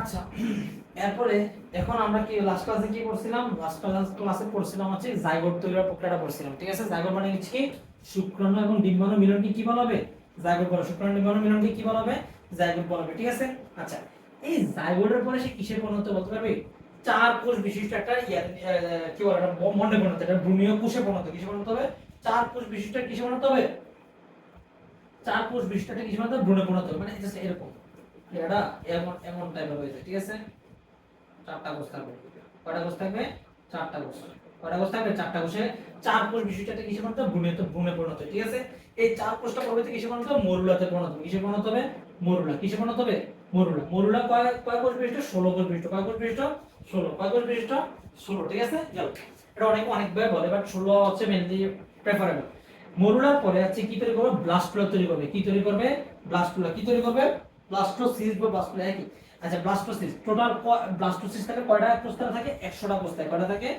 আচ্ছা, এরপরে এখন আমরা কি লাস্ট ক্লাসে কি পড়ছিলাম? লাস্ট ক্লাসে পড়ছিলাম হচ্ছে জাইগোট তৈরির প্রক্রিয়াটা পড়ছিলাম। ঠিক আছে, জাইগোট মানে হচ্ছে কি শুক্রাণু এবং ডিম্বাণু মিলনকে কি বলা হবে? জাইগোট বলা। শুক্রাণু ডিম্বাণু মিলনকে কি বলা হবে? জাইগোট বলা হবে। ঠিক আছে। আচ্ছা, এই জাইগোটের পরে সে কিসের পরিণত বলতে পারবে? চার কোষ বিশিষ্ট একটা কি বলে এটা মন্ডে পরিণত, এটা ভ্রূণীয় কোষে পরিণত। কিসে পরিণত হবে? চার কোষ বিশিষ্ট কিসে পরিণত হবে? চার কোষ বিশিষ্ট একটা কিসে পরিণত হবে? ভ্রূণে পরিণত হবে। মানে জাস্ট এরকম এটা এমন এমন টাইপের হয়েছে। ঠিক আছে, চারটা কোষ থাকবে। কয়টা কোষ থাকবে? চারটা কোষ। কয়টা কোষ থাকবে? চারটা কোষে চার কোষ বিশিষ্ট একটা কিসে পরিণত হবে? ভ্রূণে পরিণত হবে। ঠিক আছে, এই চার কোষটা পরবর্তী কিসে পরিণত হবে? মরুলাতে পরিণত হবে। কিসে পরিণত হবে? মরুলা। কিসে পরিণত হবে? মরুলা। মরুলা কয় কোষ বিশিষ্ট? 16 কোষ বিশিষ্ট। কয় কোষ বিশিষ্ট? 16। কয় কোষ বিশিষ্ট? 16। ঠিক আছে, চলো এটা অনেকবার বলে, বাট 16 হচ্ছে মেইনলি প্রেফারেবল। মরুলার পরে আছে কি তৈরি করবে? ব্লাস্টুলা তৈরি করবে। কি তৈরি করবে? ব্লাস্টুলা। কি তৈরি করবে? ব্লাস্টোসিস্ট বা ব্লাস্টুলা একই। আচ্ছা, ব্লাস্টোসিস্ট টোটাল ব্লাস্টোসিস্ট থাকে কয়টা কোষ থাকে? 100টা কোষ থাকে। কয়টা থাকে?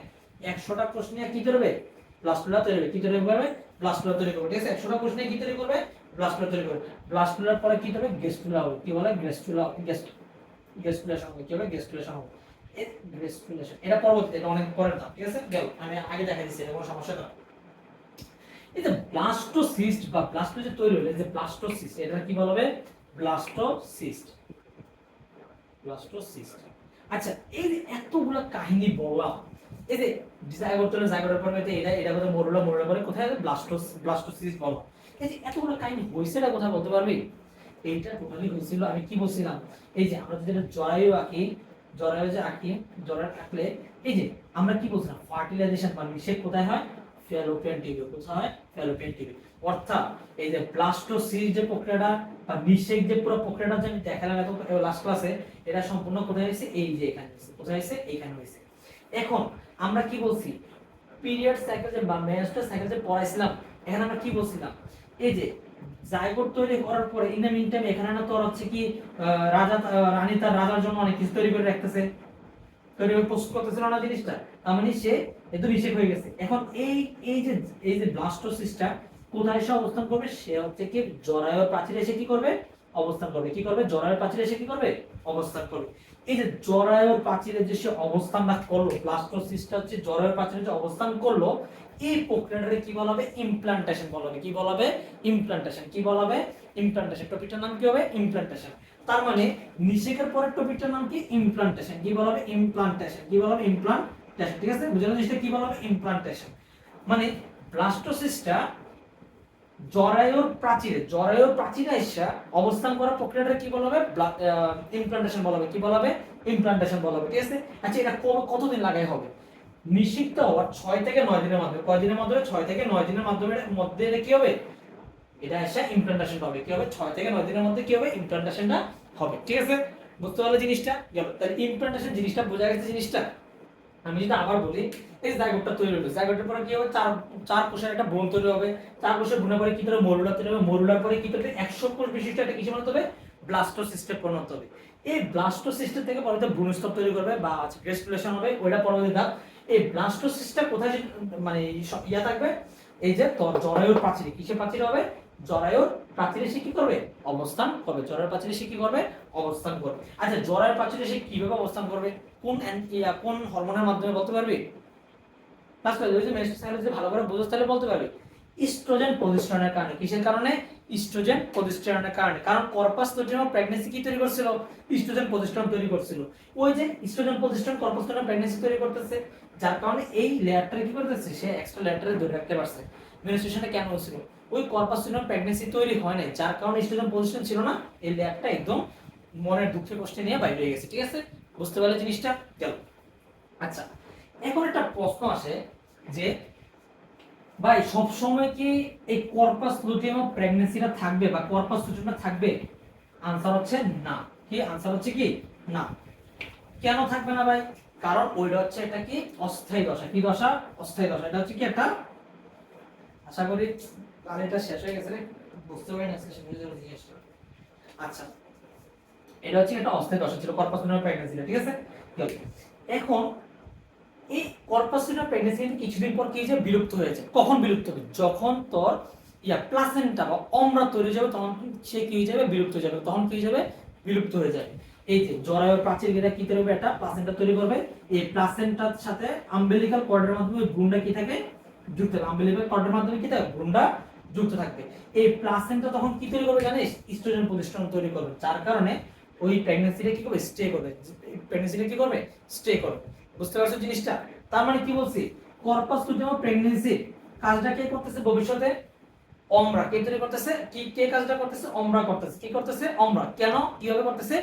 100টা কোষ নিয়ে কি করবে? ব্লাস্টুলা তৈরি করবে। কি তৈরি করবে? ব্লাস্টুলা তৈরি করবে। ঠিক আছে, 100টা কোষ নিয়ে কি তৈরি করবে? ব্লাস্টুলা তৈরি করবে। ব্লাস্টুলার পরে কি হবে? গেস্টুলা হবে। কি বলে? গেস্টুলেশন হবে। কি হবে? গেস্টুলেশন হবে। এই গেস্টুলেশন এটা পরবর্তীতে, এটা অনেক পরের ধাপ। ঠিক আছে, গেল, আমি আগে দেখাই দিচ্ছি, এটা কোনো সমস্যা না। এই যে ব্লাস্টোসিস্ট বা ব্লাস্টো যে তৈরি হলো, এই যে ব্লাস্টোসিস্ট, এটা কি বলা হবে? ব্লাস্টোসিস্ট। ব্লাস্টোসিস্ট। আচ্ছা, এই যে এতগুলা কাহিনী বললাম, এই যে জাইগোটের পরে এটা কথা মরুলা পরে কোথায়? ব্লাস্টোসিস্ট বলো। এই যে এতগুলা কাহিনী হইছে, এটা কোথায় বলতে পারবি? এইটা টোটালি হয়েছিল, আমি কি বলছিলাম, এই যে আমরা যেটা জরায়ু আঁকি, জরায়ু যে আঁকি, জরায়ু আঁকলে এই যে আমরা কি বলছিলাম, ফার্টিলাইজেশন বা নিষেক কোথায় হয়? ফ্যালোপিয়ান টিউবে। কোথায় হয়? ফ্যালোপিয়ান টিউবে। অর্থাৎ এই যে ব্লাস্টোসিস্ট যে প্রক্রিয়াটা বা নিষেক যে পুরো প্রক্রিয়াটা যে আমি দেখালাম এত লাস্ট ক্লাসে, এটা সম্পূর্ণ কোথায় হয়েছে? এই যে এখানে হয়েছে। কোথায় হয়েছে? এইখানে হয়েছে। এখন আমরা কি বলছি, পিরিয়ড সাইকেল যে বা মেনস্ট্রুয়াল সাইকেল যে পড়াইছিলাম, এখানে আমরা কি বলছিলাম, এই যে জাইগোট তৈরি করার পরে ইন দ্য মিন টাইম এখানে না তোর হচ্ছে কি রাজা রানী তার রাজার জন্য অনেক কিছু তৈরি করে রাখতেছে, তৈরি করে প্রস্তুত করতেছিল না জিনিসটা, তার মানে সে এত নিষেক হয়ে গেছে। এখন এই যে ব্লাস্টোসিস্টটা কোথায় এসে অবস্থান করবে? সে হচ্ছে কি জরায়ুর প্রাচীরে এসে কি করবে? অবস্থান করবে। কি করবে? জরায়ুর প্রাচীরে এসে কি করবে? অবস্থান করবে। এই যে জরায়ুর প্রাচীরে যে সে অবস্থানটা করলো, ব্লাস্টোসিস্টটা হচ্ছে জরায়ুর প্রাচীরে যে অবস্থান করলো, এই প্রক্রিয়াটাকে কি বলা হবে? ইমপ্লান্টেশন বলা হবে। কি বলা হবে? ইমপ্লান্টেশন। কি বলা হবে? ইমপ্লান্টেশন। টপিকটার নাম কি হবে? ইমপ্লান্টেশন। তার মানে নিষেকের পরের টপিকটার নাম কি? ইমপ্লান্টেশন। কি বলা হবে? ইমপ্লান্টেশন। কি বলা হবে? ইমপ্লান্টেশন। ঠিক আছে, বুঝলেন জিনিসটা কি বলা হবে? ইমপ্লান্টেশন। মানে ব্লাস্টোসিস্টটা জরায়ুর প্রাচীরে এসে অবস্থান করা প্রক্রিয়াটা কি বলা হবে? ইমপ্লান্টেশন বলা হবে। কি বলা হবে? ইমপ্লান্টেশন বলা হবে। ঠিক আছে, আচ্ছা এটা কতদিন লাগাই হবে? নিষিক্ত হওয়ার 6 থেকে 9 দিনের মাধ্যমে। কয় দিনের মাধ্যমে? 6 থেকে 9 দিনের মাধ্যমে মধ্যে এটা কি হবে? এটা এসে ইমপ্লান্টেশন হবে। কি হবে? 6 থেকে 9 দিনের মধ্যে কি হবে? ইমপ্লান্টেশনটা হবে। ঠিক আছে, বুঝতে পারলে জিনিসটা? গেল, তাহলে ইমপ্লান্টেশন জিনিসটা বোঝা গেছে জিনিসটা। আমি যদি আবার বলি, এই জায়গাটা তৈরি হবে, জায়গাটার পরে কি হবে? চার কোষের একটা বোন তৈরি হবে। চার কোষের বোনের পরে কি তৈরি হবে? মরুলা তৈরি হবে। মরুলার পরে কি তৈরি হবে? 100 কোষ বিশিষ্ট একটা কিছু পরিণত হবে? ব্লাস্টোসিস্টে পরিণত হবে। এই ব্লাস্টোসিস্ট থেকে পরবর্তী ভ্রূণস্তর তৈরি করবে বা গ্রেস্টুলেশন হবে, ওইটা পরবর্তী ধাপ। এই ব্লাস্টোসিস্টটা কোথায় মানে ইয়া থাকবে? এই যে তোর জরায়ুর প্রাচীরে, কিসের প্রাচীরে হবে? জরায়ুর প্রাচীরে সে কি করবে? অবস্থান করবে। জরায়ুর প্রাচীরে সে কি করবে? অবস্থান করবে। আচ্ছা, জরায়ুর প্রাচীরে সে কিভাবে অবস্থান করবে? কোন হরমোনের মাধ্যমে বলতে পারবি? প্লাস ওই যে মেনস্ট্রুয়াল সাইকেল ভালো করে বুঝতে তাহলে বলতে পারবি। ইস্ট্রোজেন প্রতিস্থাপনের কারণে। কিসের কারণে? ইস্ট্রোজেন প্রতিস্থাপনের কারণে। কারণ কর্পাস লুটিয়াম প্রেগন্যান্সি কি তৈরি করছিল? ইস্ট্রোজেন প্রতিস্থাপন তৈরি করছিল। ওই যে ইস্ট্রোজেন প্রতিস্থাপন কর্পাস লুটিয়াম প্রেগন্যান্সি তৈরি করতেছে, যার কারণে এই লেয়ারটা কি করতেছে? সে এক্সট্রা লেয়ারটারে ধরে রাখতে পারছে। মেনস্ট্রুয়েশনটা কেন হচ্ছিল? ওই কর্পাস লুটিয়াম প্রেগন্যান্সি তৈরি হয় নাই, যার কারণে ইস্ট্রোজেন প্রতিস্থাপন ছিল না, এই লেয়ারটা একদম মনের দুঃখে কষ্টে নিয়ে বাইরে হয়ে গেছে। ঠিক আছে, বুঝতে পারলে জিনিসটা? গেল। আচ্ছা, এখন একটা প্রশ্ন আসে যে ভাই সব সময় কি এই কর্পাস লুটিয়াম প্রেগন্যান্সিটা থাকবে বা কর্পাস লুটিয়ামটা থাকবে? আনসার হচ্ছে না। কি আনসার হচ্ছে? কি না। কেন থাকবে না ভাই? কারণ ওইটা হচ্ছে এটা কি অস্থায়ী দশা। কি দশা? অস্থায়ী দশা। এটা হচ্ছে কি একটা, আশা করি আর এটা শেষ হয়ে গেছে রে, বুঝতে পারি না শেষ হয়ে যাবে জিনিসটা। আচ্ছা, এটা হচ্ছে একটা অস্থায়ী দশা ছিল কর্পাস লুটিয়াম প্রেগন্যান্সিটা। ঠিক আছে, এখন এই কর্পাস লুটিয়াম প্রেগন্যান্সি কিছুদিন পর কি যে বিলুপ্ত হয়েছে। কখন বিলুপ্ত হবে? যখন তোর প্লাসেন্টা বা অমরা তৈরি হয়ে যাবে, তখন সে কি হয়ে যাবে? বিলুপ্ত হয়ে যাবে। তখন কি হয়ে যাবে? বিলুপ্ত হয়ে যাবে। এই যে জরায়ু প্রাচীর ঘেরা কি তৈরি করবে, একটা প্লাসেন্টা তৈরি করবে। এই প্লাসেন্টার সাথে আম্বিলিকাল কর্ডের মাধ্যমে ভ্রূণটা কি থাকে, যুক্ত থাকবে। আম্বিলিকাল কর্ডের মাধ্যমে কি থাকবে, ভ্রূণটা যুক্ত থাকবে। এই প্লাসেন্টা তখন কি তৈরি করবে জানিস, ইস্ট্রোজেন প্রতিস্থাপন তৈরি করবে, যার কারণে ওই প্রেগন্যান্সিটা কি করবে, স্টে করবে। প্রেগন্যান্সিটা কি করবে, স্টে করবে। বুঝতে পারছো জিনিসটা? তার মানে কি বলছি, কর্পাস লুটিয়াম প্রেগন্যান্সি কাজটা কে করতেছে ভবিষ্যতে, অমরা। কে তৈরি করতেছে, কি কে কাজটা করতেছে, অমরা করতেছে। কি করতেছে, অমরা। কেন, কিভাবে করতেছে,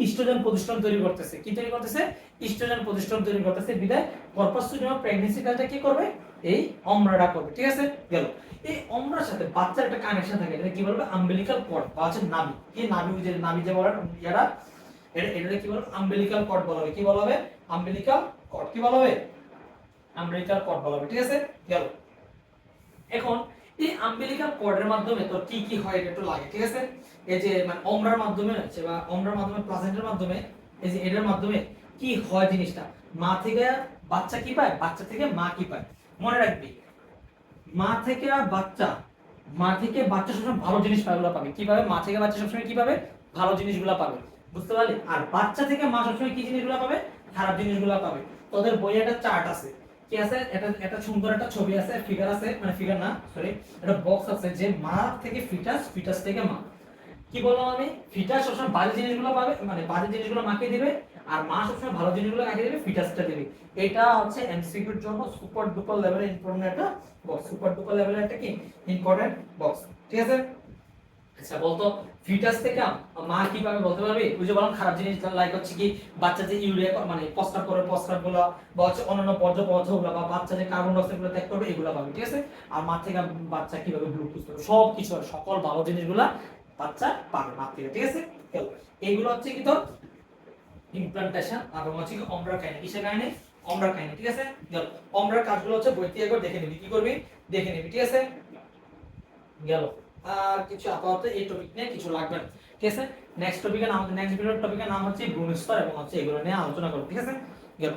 ইস্ট্রোজেন প্রতিস্থাপন তৈরি করতেছে। কি তৈরি করতেছে, ইস্ট্রোজেন প্রতিস্থাপন তৈরি করতেছে। বিদায় কর্পাস লুটিয়াম প্রেগন্যান্সি কাজটা কি করবে, এই অমরাটা করবে। ঠিক আছে, গেল। এই অমরার সাথে বাচ্চার একটা কানেকশন থাকে, এটা কি বলবে, আম্বিলিকাল কর্ড বা হচ্ছে নাভি। কি নাভি, যে নাভি যে বলে ইয়াটা, এটা কি বলবে, আম্বিলিকাল কর্ড বলা হবে। কি বলা হবে, আম্বিলিকাল কর্ড। কি বলা হবে, আম্বিলিকাল কর্ড বলা হবে। ঠিক আছে, গেল। এখন এই আম্বিলিকাল কর্ডের মাধ্যমে তো কি কি হয়, এটা একটু লাগে। ঠিক আছে, এই যে মানে অমরার মাধ্যমে হচ্ছে, বা অমরার মাধ্যমে, প্লাসেন্টার মাধ্যমে, এই যে এটার মাধ্যমে কি হয় জিনিসটা, মা থেকে বাচ্চা কি পায়, বাচ্চা থেকে মা কি পায়। মনে রাখবি, মা থেকে আর বাচ্চা, মা থেকে বাচ্চা সবসময় ভালো জিনিস পাবে, পাবে কি পাবে, মা থেকে বাচ্চা সবসময় কি পাবে, ভালো জিনিসগুলো পাবে। বুঝতে পারলি? আর বাচ্চা থেকে মা সবসময় কি জিনিসগুলো পাবে, খারাপ জিনিসগুলো পাবে। তোদের বইয়ে একটা চার্ট আছে, কি আছে, এটা সুন্দর একটা ছবি আছে, ফিগার আছে, মানে ফিগার না সরি, একটা বক্স আছে, যে মা থেকে ফিটাস, ফিটাস থেকে মা। কি বললাম আমি, ফিটাস সবসময় বাজে জিনিসগুলো পাবে, মানে বাজে জিনিসগুলো মাকে দিবে, আর মা সবসময় ভালো জিনিসগুলো কাকে দিবে, ফিটাসটা দিবে। এটা হচ্ছে এমসিকিউর জন্য সুপার ডুপার লেভেলের ইম্পর্টেন্ট একটা বক্স, সুপার ডুপার লেভেলের একটা কি ইম্পর্টেন্ট বক্স। ঠিক আছে, আচ্ছা বলতো, ফিটাস থেকে মা কি পাবে বলতে পারবি? ওই যে বললাম খারাপ জিনিস, লাইক হচ্ছে কি, বাচ্চা যে ইউরিয়া মানে প্রস্রাব করে, প্রস্রাব গুলো, বা হচ্ছে অন্যান্য বর্জ্য পদার্থগুলো, বা বাচ্চা যে কার্বন ডাই অক্সাইড গুলো ত্যাগ করবে, এগুলো পাবে। ঠিক আছে, আর মা থেকে বাচ্চা কিভাবে গ্লুকোজ পাবে, সব কিছু, সকল ভালো জিনিসগুলা বাচ্চা পাবে মা থেকে। ঠিক আছে, এইগুলো হচ্ছে কি তোর ইমপ্লান্টেশন, আর হচ্ছে কি অমরা কাহিনী। কিসের কাহিনী, অমরা কাহিনী। ঠিক আছে, গেল। অমরার কাজগুলো হচ্ছে বইতে একবার দেখে নিবি, কি করবি, দেখে নিবি। ঠিক আছে, গেল। আর কিছু আপাতত এই টপিক নিয়ে কিছু লাগবে না। ঠিক আছে, নেক্সট টপিকের নাম, নেক্সট ভিডিওর টপিকের নাম হচ্ছে ভ্রূণ স্তর, এবং হচ্ছে এগুলো নিয়ে আলোচনা করব। ঠিক আছে, গেল।